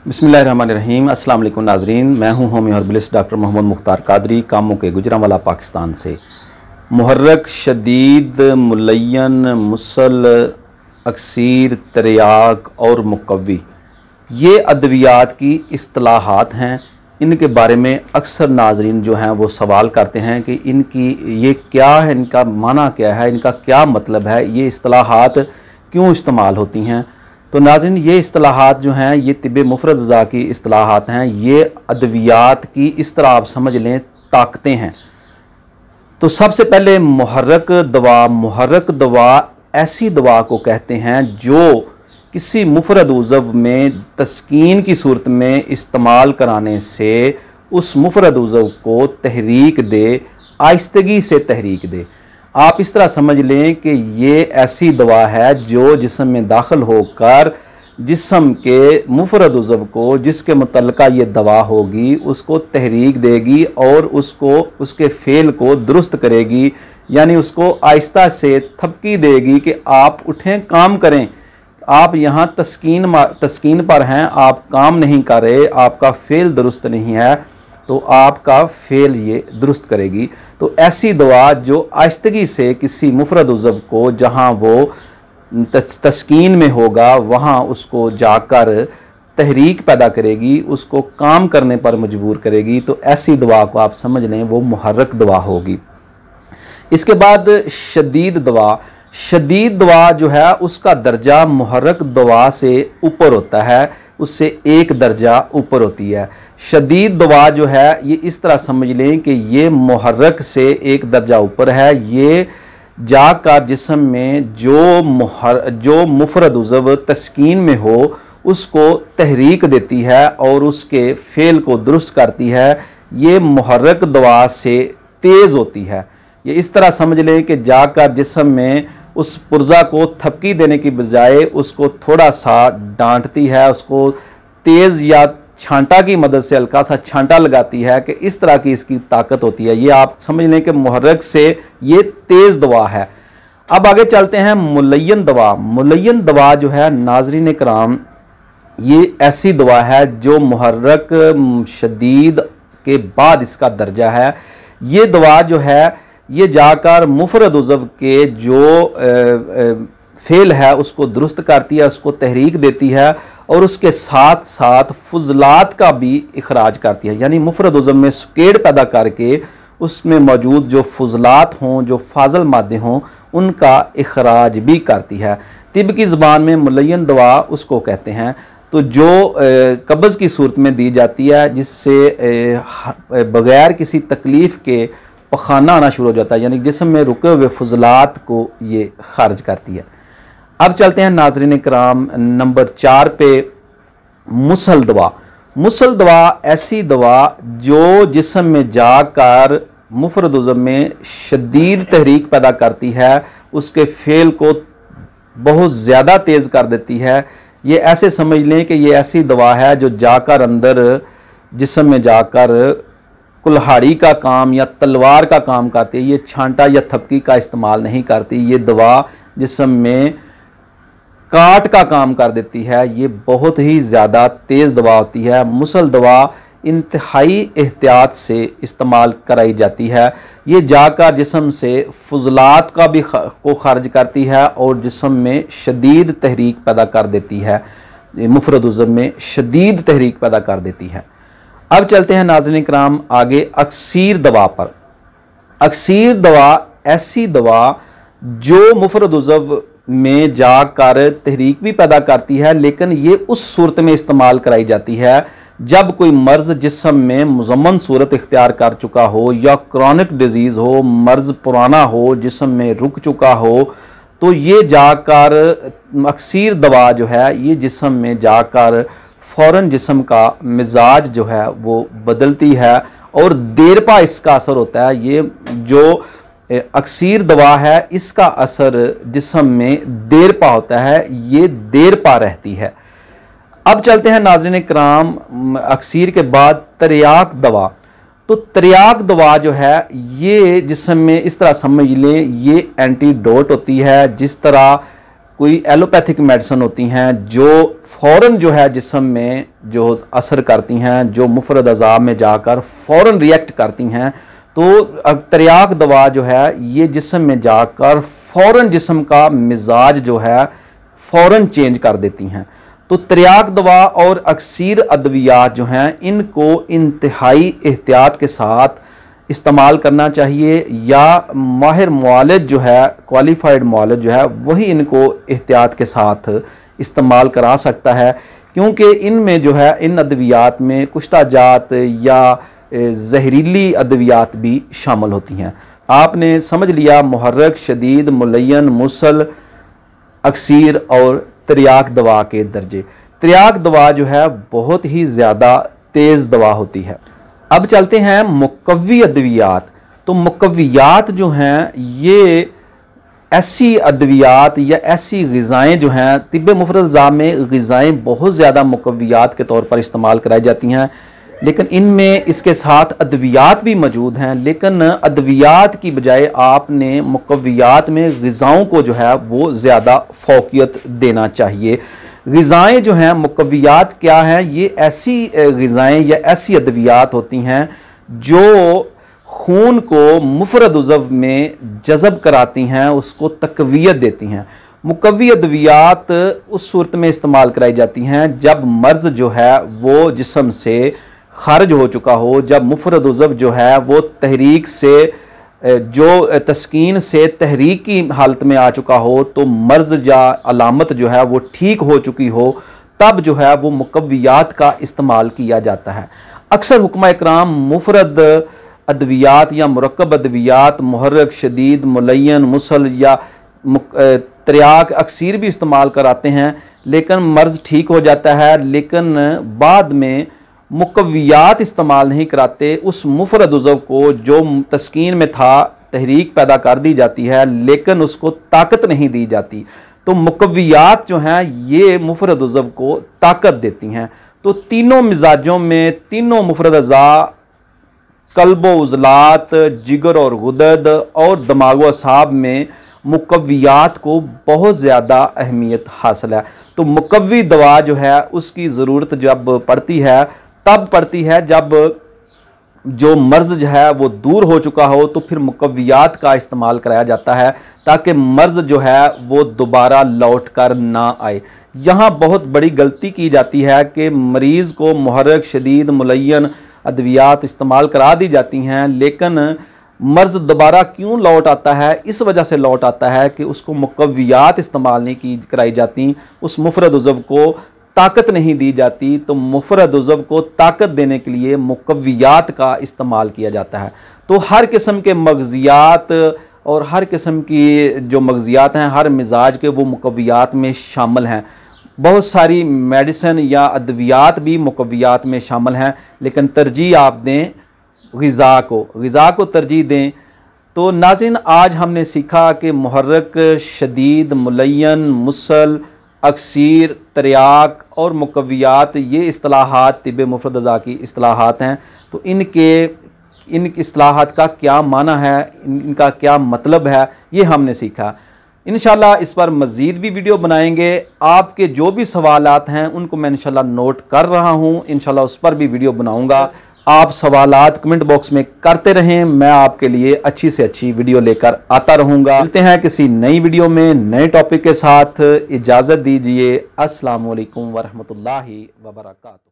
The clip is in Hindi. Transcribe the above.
बिस्मिल्लाहिर्रहमानिर्रहीम। अस्सलाम वालेकुम नाजरीन, मैं हूं होमी हर्बलिस्ट डॉक्टर मोहम्मद मुख्तार कादरी, कामों के गुजरांवाला पाकिस्तान से। मुहर्रक, शदीद, मुलय्यन, मुसल, अक्सीर, तरियाक और मुकव्वी, ये अद्वियात की इस्तिलाहात हैं। इनके बारे में अक्सर नाजरीन जो हैं वो सवाल करते हैं कि इनकी ये क्या है, इनका माना क्या है, इनका क्या मतलब है, ये इस्तिलाहात क्यों इस्तेमाल होती हैं। तो नाज़रीन, ये इस्तिलाहात जो हैं ये तिब्ब मुफरद ज़ा की इस्तिलाहात हैं। ये अद्वियात की इस तरह आप समझ लें ताकतें हैं। तो सबसे पहले मुहर्रक दवा ऐसी दवा को कहते हैं जो किसी मुफरद उज़व में तस्कीन की सूरत में इस्तेमाल कराने से उस मुफरद उज़व को तहरीक दे, आहिस्तगी से तहरीक दे। आप इस तरह समझ लें कि ये ऐसी दवा है जो जिस्म में दाखिल होकर जिस्म के मुफरद उज़व को जिसके मुतल्लिका ये दवा होगी उसको तहरीक देगी और उसको उसके फ़ेल को दुरुस्त करेगी, यानी उसको आहिस्ता से थपकी देगी कि आप उठें, काम करें। आप यहाँ तस्कीन पर हैं, आप काम नहीं कर रहे, आपका फ़ेल दुरुस्त नहीं है, तो आपका फ़ेल ये दुरुस्त करेगी। तो ऐसी दवा जो आहिस्तगी से किसी मुफरद उज़व को जहाँ वो तस्कीन में होगा वहाँ उसको जाकर तहरीक पैदा करेगी, उसको काम करने पर मजबूर करेगी। तो ऐसी दवा को आप समझ लें वो मुहर्रक दवा होगी। इसके बाद शदीद दवा जो है उसका दर्जा मुहर्रक दवा से ऊपर होता है, उससे एक दर्जा ऊपर होती है। शदीद दवा जो है ये इस तरह समझ लें कि ये मुहर्रक से एक दर्जा ऊपर है। ये जाकर जिस्म में जो मुफरद उज़व तस्कीन में हो उसको तहरीक देती है और उसके फ़ेल को दुरुस्त करती है। ये मुहर्रक दवा से तेज़ होती है। ये इस तरह समझ लें कि जाकर जिस्म में उस पुर्जा को थपकी देने की बजाय उसको थोड़ा सा डांटती है, उसको तेज़ या छांटा की मदद से हल्का सा छांटा लगाती है कि इस तरह की इसकी ताकत होती है। ये आप समझ लें कि मुहर्रक से ये तेज़ दवा है। अब आगे चलते हैं मुलय्यन दवा। मुलय्यन दवा जो है नाज़रीन कराम, ये ऐसी दवा है जो मुहर्रक शदीद के बाद इसका दर्जा है। ये दवा जो है ये जाकर मुफरद उज़व के जो फ़ेल है उसको दुरुस्त करती है, उसको तहरीक देती है और उसके साथ साथ फुजलात का भी इखराज करती है, यानी मुफरद उज़व में सुकेड़ पैदा करके उसमें मौजूद जो फुजलात हों, जो फाजल मादे हों, उनका इखराज भी करती है। तिब की ज़बान में मुलय्यन दवा उसको कहते हैं। तो जो कब्ज़ की सूरत में दी जाती है जिससे बग़ैर किसी तकलीफ़ के पखाना आना शुरू हो जाता है, यानी जिस्म में रुके हुए फुजलात को ये खारिज करती है। अब चलते हैं नाज़रीन कराम नंबर 4 पे, मुसल दवा। मुसल दवा ऐसी दवा जो जिस्म में जाकर मुफरद उज़व में शदीद तहरीक पैदा करती है, उसके फ़ेल को बहुत ज़्यादा तेज़ कर देती है। ये ऐसे समझ लें कि ये ऐसी दवा है जो जाकर अंदर जिस्म में जाकर कुल्हाड़ी का काम या तलवार का काम करती है। ये छांटा या थपकी का इस्तेमाल नहीं करती। ये दवा जिस्म में काट का काम कर देती है। ये बहुत ही ज़्यादा तेज़ दवा होती है। मुसल दवा इंतहाई एहतियात से इस्तेमाल कराई जाती है। ये जाकर जिस्म से फुजलात का भी को खारिज करती है और जिस्म में शदीद तहरीक पैदा कर देती है, मुफरद उज़व में शदीद तहरीक पैदा कर देती है। अब चलते हैं नाज़रीन कराम आगे अक्सीर दवा पर। अक्सीर दवा ऐसी दवा जो मुफरद उज़व में जाकर तहरीक भी पैदा करती है, लेकिन ये उस सूरत में इस्तेमाल कराई जाती है जब कोई मर्ज़ जिस्म में मुज़म्मन सूरत इख्तियार कर चुका हो या क्रॉनिक डिजीज़ हो, मर्ज़ पुराना हो, जिस्म में रुक चुका हो। तो ये जाकर अक्सीर दवा जो है ये जिस्म में जाकर फ़ौरन जिस्म का मिजाज जो है वो बदलती है और देर पा इसका असर होता है। ये जो अक्सीर दवा है इसका असर जिस्म में देर पा होता है, ये देर पा रहती है। अब चलते हैं नाज़रीन कराम अक्सीर के बाद तरियाक दवा। तो तरियाक दवा जो है ये जिस्म में इस तरह समझ लें ये एंटीडोट होती है। जिस तरह कोई एलोपैथिक मेडिसिन होती हैं जो फ़ौरन जो है जिस्म में जो असर करती हैं, जो मुफरद अज़ा में जाकर फ़ौरन रिएक्ट करती हैं, तो तिर्याक दवा जो है ये जिस्म में जाकर फ़ौरन जिस्म का मिजाज जो है फ़ौरन चेंज कर देती हैं। तो तिर्याक दवा और अक्सीर अद्वियात जो हैं इनको इंतहाई एहतियात के साथ इस्तेमाल करना चाहिए, या माहिर मुआलिज जो है, क्वालिफाइड मुआलिज जो है, वही इनको एहतियात के साथ इस्तेमाल करा सकता है, क्योंकि इनमें जो है इन अद्वियात में कुश्ता जात या जहरीली अद्वियात भी शामिल होती हैं। आपने समझ लिया मुहर्रक, शदीद, मुलय्यन, मुसल, अक्सीर और तिर्याक दवा के दर्जे। तिर्याक दवा जो है बहुत ही ज़्यादा तेज़ दवा होती है। अब चलते हैं मुकव्वी अद्वियात। तो मुकव्वियात जो हैं ये ऐसी अद्वियात या ऐसी ग़िज़ाएँ जो हैं, तिब्ब मुफ़रद अज़ा में ग़िज़ाएँ बहुत ज़्यादा मुकव्वियात के तौर पर इस्तेमाल कराई जाती हैं, लेकिन इनमें इसके साथ अद्वियात भी मौजूद हैं। लेकिन अद्वियात की बजाय आपने मुकव्वियात में ग़िज़ाओं को जो है वो ज़्यादा फ़ौक़ियत देना चाहिए। ग़िज़ाएँ जो हैं, मुकव्वियात क्या हैं, ये ऐसी ग़िज़ाएँ या ऐसी अद्वियात होती हैं जो खून को मुफरद उज़व में जज़ब कराती हैं, उसको तक़वियत देती हैं। मुकव्वी अद्वियात उस सूरत में इस्तेमाल कराई जाती हैं जब मर्ज़ जो है वो जिस्म से खारिज हो चुका हो, जब मुफरद उज़व जो है वो तहरीक से जो तस्कीन से तहरीक की हालत में आ चुका हो, तो मर्ज़ या अलामत जो है वो ठीक हो चुकी हो, तब जो है वो मुकव्वियात का इस्तेमाल किया जाता है। अक्सर हुक्मा इकराम मुफरद अद्वियात या मुरक्कब अद्वियात, मुहर्रक, शदीद, मुलय्यन, मुसल या तिर्याक, अक्सीर भी इस्तेमाल कराते हैं, लेकिन मर्ज़ ठीक हो जाता है, लेकिन बाद में मुकव्वियात इस्तेमाल नहीं कराते। उस मुफरद उज़व को जो तस्कीन में था तहरीक पैदा कर दी जाती है, लेकिन उसको ताकत नहीं दी जाती। तो मुकव्वियात जो हैं ये मुफरद उज़व को ताकत देती हैं। तो तीनों मिजाजों में, तीनों मुफरद अज़ा, कल्ब व उज़लात, जिगर और गुदद और दिमाग व असाब में मुकव्वियात को बहुत ज़्यादा अहमियत हासिल है। तो मुकव्वी दवा जो है उसकी ज़रूरत जब पड़ती है तब पड़ती है जब जो मर्ज़ जो है वो दूर हो चुका हो, तो फिर मुकव्वियात का इस्तेमाल कराया जाता है ताकि मर्ज़ जो है वो दोबारा लौट कर ना आए। यहाँ बहुत बड़ी गलती की जाती है कि मरीज़ को मुहर्रक, शदीद, मुलय्यन अद्वियात इस्तेमाल करा दी जाती हैं, लेकिन मर्ज़ दोबारा क्यों लौट आता है? इस वजह से लौट आता है कि उसको मुकव्वियात इस्तेमाल नहीं कराई जाती, उस मुफरद उज़व को ताकत नहीं दी जाती। तो मुफरद उज़व को ताकत देने के लिए मुकव्वियात का इस्तेमाल किया जाता है। तो हर किस्म के मग़ज़ियात और हर किस्म की जो मग़ज़ियात हैं, हर मिजाज के वो मुकव्वियात में शामिल हैं। बहुत सारी मेडिसिन या अद्वियात भी मुकव्वियात में शामिल हैं, लेकिन तरजीह आप दें ग़िज़ा को तरजीह दें। तो नाज़रीन, आज हमने सीखा कि मुहर्रक, शदीद, मुलय्यन, मुसल, अक्सीर, तिर्याक और मुकव्वियात ये इस्तिलाहात तिब्ब मुफ़रद अज़ा की इस्तिलाहात हैं। तो इन इस्तिलाहात का क्या माना है, इनका क्या मतलब है, ये हमने सीखा। इंशाल्लाह इस पर मज़ीद भी वीडियो बनाएंगे। आपके जो भी सवालात हैं उनको मैं इंशाल्लाह नोट कर रहा हूँ, इंशाल्लाह उस पर भी वीडियो बनाऊँगा। आप सवालात कमेंट बॉक्स में करते रहें, मैं आपके लिए अच्छी से अच्छी वीडियो लेकर आता रहूँगा। मिलते हैं किसी नई वीडियो में नए टॉपिक के साथ। इजाज़त दीजिए। अस्सलामु अलैकुम वरहमतुल्लाहि वबरकातुहू।